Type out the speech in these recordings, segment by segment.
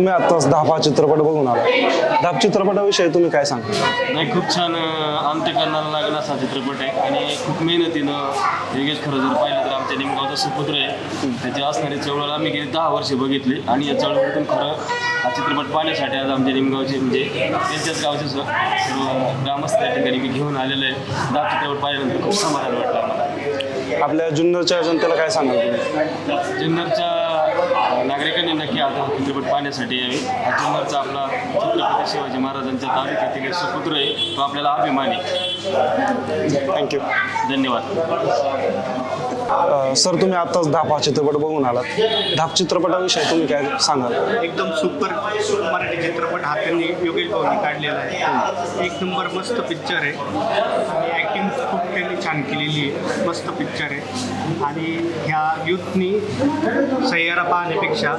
तुम्ही आत्ताच धापा चित्रपट बघून आला. धाप चित्रपटाविषयी तुम्ही काय सांगा? नाही, खूप छान अंत्यकरणाला लागला असा चित्रपट आहे आणि खूप मेहनतीनं योगेश खरं जर पाहिलं तर आमच्या निमगावचा सुपुत्र आहे. त्याची असणारी चळवळ आम्ही गेली 10 वर्षे बघितली आणि या चळवळीतून खरं हा चित्रपट पाहण्यासाठी आज आमच्या निमगावचे म्हणजे त्यांच्याच गावचे सर्व ग्रामस्थ त्या ठिकाणी मी घेऊन आलेलो आहे. धाप चित्रपट पाहिल्यानंतर खूप समाधान वाटलं आम्हाला. आपल्या जुन्नरच्या जनतेला काय सांगाल तुम्ही? जुन्नरच्या नागरिकांनी नक्की आता हा चित्रपट पाहण्यासाठी यावे. हा जुन्नरचा आपला छत्रपती शिवाजी महाराजांच्या तालुक्यातील एक सुपुत्र आहे, तो आपल्याला अभिमान आहे. थँक्यू. धन्यवाद. सर तुम्ही आत्ताच धापा चित्रपट बघून आलात. धाप चित्रपटाविषयी तुम्ही काय सांगाल? एकदम सुपर मराठी चित्रपट हा त्यांनी योगेश भाऊनी काढलेला आहे. एक नंबर मस्त पिक्चर आहे आणि ॲक्टिंग खूप त्यांनी छान केलेली आहे. मस्त पिक्चर आहे आणि ह्या यूथनी सह्यारा पाहण्यापेक्षा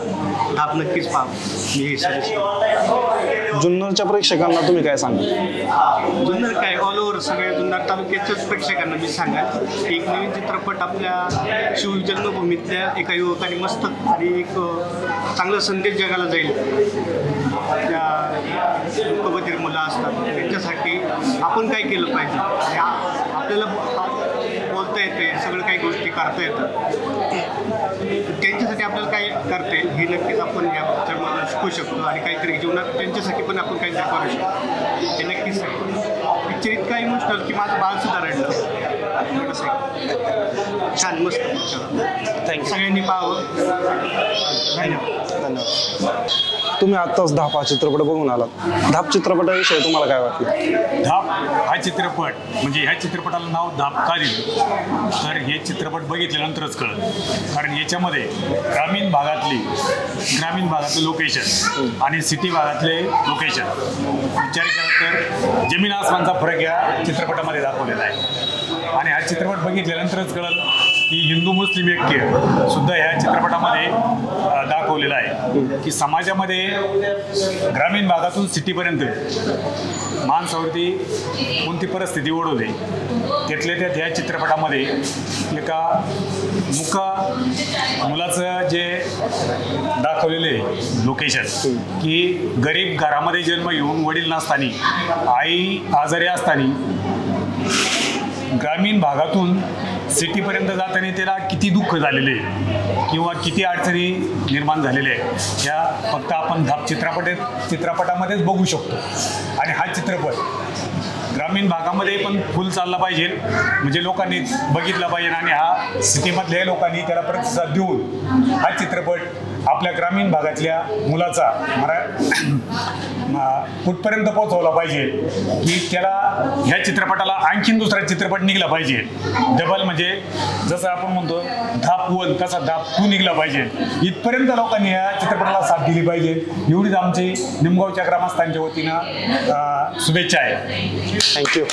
धाप नक्कीच पाहावं मी हे सजेस्ट करतो. जुन्नरच्या प्रेक्षकांना तुम्ही काय सांगाल? जुन्नर काय ऑल ओव्हर सगळ्या जुन्नर तालुक्याच्याच प्रेक्षकांना मी सांगाल, एक नवीन चित्रपट आपल्या शिवजन्मभूमीतल्या एका युवकाने मस्त आणि एक चांगला संदेश जगाला जाईल. ज्या लोकबधीर मुलं असतात त्यांच्यासाठी आपण काय केलं पाहिजे आणि आपल्याला बोलता येते, सगळं काही गोष्टी करता येतात, त्यांच्यासाठी आपल्याला काय करता येईल हे नक्कीच आपण या पिक्चरमधून शिकू शकतो आणि काहीतरी जीवनात त्यांच्यासाठी पण आपण काहीतरी करू शकतो. हे नक्कीच पिक्चर इतका इमोशनल की माझं बाळसुद्धा रडलं. छान मस्त पिक्चर, थँक्यू. सगळ्यांनी पाहावं. धन्यवाद. धन्यवाद. तुम्ही आत्ताच धापा चित्रपट बघून आलात. धाप चित्रपटाविषयी तुम्हाला काय वाटलं? धाप हा चित्रपट म्हणजे ह्या चित्रपटाला नाव धाप का दिलं तर हे चित्रपट बघितल्यानंतरच कळलं. कारण याच्यामध्ये ग्रामीण भागातले लोकेशन आणि सिटी भागातले लोकेशन विचार केला तर जमीन आसमानचा फरक या चित्रपटामध्ये दाखवलेला आहे. आणि हा चित्रपट बघितल्यानंतरच कळलं की हिंदू मुस्लिम ऐक्य सुद्धा ह्या चित्रपटामध्ये दाखवलेलं आहे की समाजामध्ये ग्रामीण भागातून सिटीपर्यंत माणसावरती कोणती परिस्थिती ओढवते त्यातल्या त्यात ह्या चित्रपटामध्ये एका मुलाचं जे दाखवलेले लोकेशन की गरीब घरामध्ये जन्म घेऊन वडील नसताना आई आजारी असताना ग्रामीण भागातून सिटीपर्यंत जाताना त्याला किती दुःख झालेले किंवा किती अडचणी निर्माण झालेल्या आहेत ह्या फक्त आपण धाप चित्रपटामध्येच बघू शकतो. आणि हा चित्रपट ग्रामीण भागामध्ये पण फुल चालला पाहिजे म्हणजे लोकांनी बघितला पाहिजे आणि हा सिटीमधल्या लोकांनी त्याला प्रतिसाद देऊन हा चित्रपट आपल्या ग्रामीण भागातल्या मुलाचा कुठपर्यंत पोहोचवला पाहिजे की त्याला ह्या चित्रपटाला आणखीन दुसरा चित्रपट निघला पाहिजे. डबल म्हणजे जसं आपण म्हणतो धाप 1 कसा धाप 2 निघला पाहिजे इथपर्यंत लोकांनी या चित्रपटाला साथ दिली पाहिजे एवढीच आमची निमगावच्या ग्रामस्थांच्या वतीनं शुभेच्छा आहे. थँक्यू.